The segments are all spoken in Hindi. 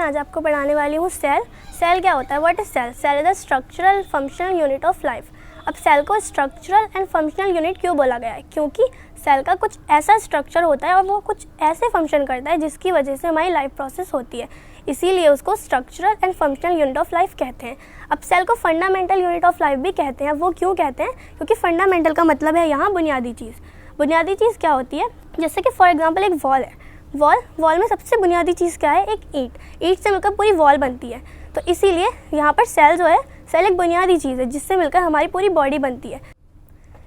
आज आपको पढ़ाने वाली हूँ सेल। सेल क्या होता है? What is cell? Cell is a structural functional unit of life. अब सेल को स्ट्रक्चरल एंड फंक्शनल यूनिट क्यों बोला गया है? क्योंकि सेल का कुछ ऐसा स्ट्रक्चर होता है और वो कुछ ऐसे फंक्शन करता है जिसकी वजह से हमारी लाइफ प्रोसेस होती है, इसीलिए उसको structural and functional unit of life कहते हैं। अब सेल को फंडामेंटल यूनिट ऑफ लाइफ भी कहते हैं। वो क्यों कहते हैं? क्योंकि फंडामेंटल का मतलब है यहाँ बुनियादी चीज़। बुनियादी चीज़ क्या होती है? जैसे कि फॉर एग्जांपल एक वॉल है। वॉल में सबसे बुनियादी चीज़ क्या है? एक ईंट से मिलकर पूरी वॉल बनती है। तो इसीलिए यहाँ पर सेल जो है, सेल एक बुनियादी चीज़ है जिससे मिलकर हमारी पूरी बॉडी बनती है।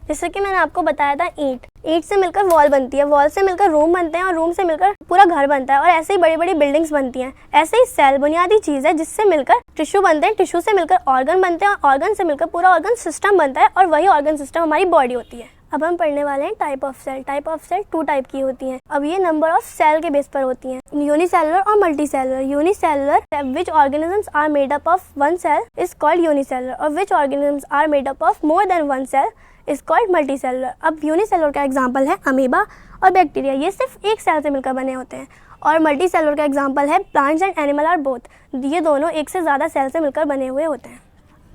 जैसे कि मैंने आपको बताया था, ईंट से मिलकर वॉल बनती है, वॉल से मिलकर रूम बनते हैं और रूम से मिलकर पूरा घर बनता है और ऐसे ही बड़ी बड़ी बिल्डिंग्स बनती हैं। ऐसे ही सेल बुनियादी चीज़ है जिससे मिलकर टिश्यू बनते हैं, टिश्यू से मिलकर ऑर्गन बनते हैं और ऑर्गन से मिलकर पूरा ऑर्गन सिस्टम बनता है और वही ऑर्गन सिस्टम हमारी बॉडी होती है। अब हम पढ़ने वाले हैं type of cell. Type of cell 2 type की होती हैं। अब ये नंबर ऑफ सेल के बेस पर होती हैं, यूनिसेलुलर और multicellular. Unicellular which organisms are made up of 1 cell is called unicellular और which organisms are made up of more than 1 cell is called multicellular. अब यूनिसेलुलर का एग्जाम्पल है अमीबा और बैक्टीरिया, ये सिर्फ एक सेल से मिलकर बने होते हैं। और मल्टीसेलुलर का एग्जाम्पल है plants and animal are both, ये दोनों एक से ज़्यादा सेल से मिलकर बने हुए होते हैं।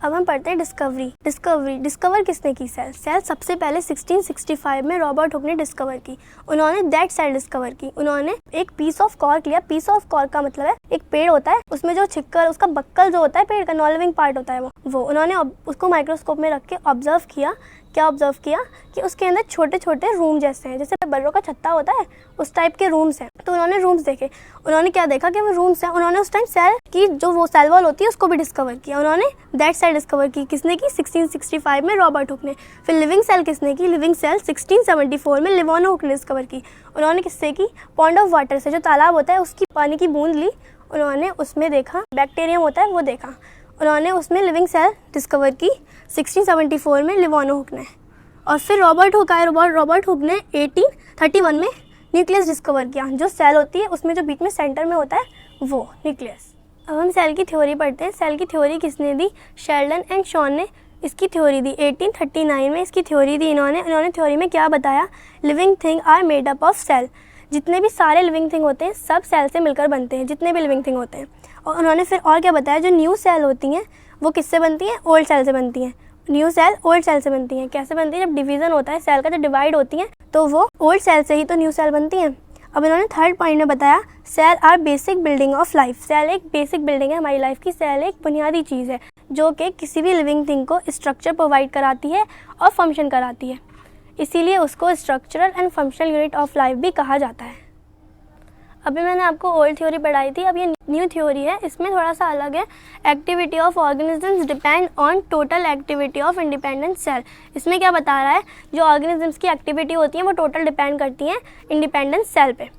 अब हम पढ़ते हैं डिस्कवर किसने की? सेल सबसे पहले 1665 में रॉबर्ट हुक ने डिस्कवर की। उन्होंने दैट सेल डिस्कवर की। उन्होंने एक पीस ऑफ कॉर्क लिया। पीस ऑफ कॉर्क का मतलब है एक पेड़ होता है, उसमें जो छिक्कर, उसका बक्कल जो होता है पेड़ का, नॉन लिविंग पार्ट होता है वो उन्होंने उसको माइक्रोस्कोप में रख के ऑब्जर्व किया। क्या ऑब्जर्व किया? कि उसके अंदर छोटे छोटे रूम जैसे हैं, जैसे बर्रों का छत्ता होता है उस टाइप के रूम्स हैं। तो उन्होंने रूम्स देखे। उन्होंने क्या देखा कि वो रूम्स हैं। उन्होंने उस टाइम सेल की जो वो सेल वॉल होती है उसको भी डिस्कवर किया। उन्होंने दैट सेल डिस्कवर की। किसने की? 1665 में रॉबर्ट हुक ने। फिर लिविंग सेल किसने की? लिविंग सेल 1674 में लिवानो हुक ने डिस्कवर की। उन्होंने किससे की? पॉन्ड ऑफ वाटर से, जो तालाब होता है उसकी पानी की बूंद ली, उन्होंने उसमें देखा बैक्टीरियम होता है वो देखा। उन्होंने उसमें लिविंग सेल डिस्कवर की 1674 में लिवानो हुक ने। और फिर रॉबर्ट हुक आए। रॉबर्ट हुक ने 1831 में न्यूक्लियस डिस्कवर किया। जो सेल होती है उसमें जो बीच में सेंटर में होता है वो न्यूक्लियस। अब हम सेल की थ्योरी पढ़ते हैं। सेल की थ्योरी किसने दी? शेल्डन एंड शॉन ने इसकी थ्योरी दी। 1839 में इसकी थ्योरी दी इन्होंने थ्योरी में क्या बताया? Living thing are made up of cell. जितने भी सारे लिविंग थिंग होते हैं सब सेल से मिलकर बनते हैं, जितने भी लिविंग थिंग होते हैं। और उन्होंने फिर और क्या बताया? जो न्यू सेल होती हैं वो किससे बनती हैं? ओल्ड सेल से बनती हैं। न्यू सेल ओल्ड सेल से बनती हैं। कैसे बनती है? जब डिवीजन होता है सेल का, जब डिवाइड होती हैं तो वो ओल्ड सेल से ही तो न्यू सेल बनती हैं। अब इन्होंने थर्ड पॉइंट में बताया cell are basic building of life. Cell एक बेसिक बिल्डिंग है हमारी लाइफ की। सेल एक बुनियादी चीज़ है जो कि किसी भी लिविंग थिंग को स्ट्रक्चर प्रोवाइड कराती है और फंक्शन कराती है, इसीलिए उसको structural and functional unit of life भी कहा जाता है। अभी मैंने आपको ओल्ड थ्योरी पढ़ाई थी, अब ये न्यू थ्योरी है। इसमें थोड़ा सा अलग है। Activity of organisms depend on total activity of independent cell. इसमें क्या बता रहा है? जो ऑर्गेनिजम्स की एक्टिविटी होती है वो टोटल डिपेंड करती हैं इंडिपेंडेंट सेल पे।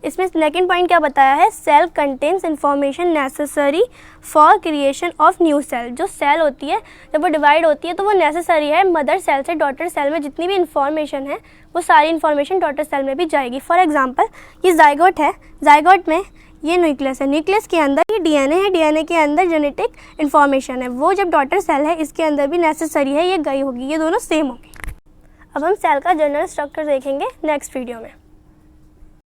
इसमें सेकंड पॉइंट क्या बताया है? Cell contains information necessary for creation of new cell. जो सेल होती है जब वो डिवाइड होती है तो वो नेसेसरी है मदर सेल से डॉटर सेल में जितनी भी इंफॉर्मेशन है वो सारी इंफॉर्मेशन डॉटर सेल में भी जाएगी। फॉर एग्जांपल ये जाइगोट है, जाइगोट में ये न्यूक्लियस है, न्यूक्लियस के अंदर ये डीएनए है, डीएनए के अंदर जेनेटिक इन्फॉर्मेशन है, वो जब डॉटर सेल है इसके अंदर भी नेसेसरी है ये गई होगी, ये दोनों सेम होगी। अब हम सेल का जनरल स्ट्रक्चर देखेंगे नेक्स्ट वीडियो में।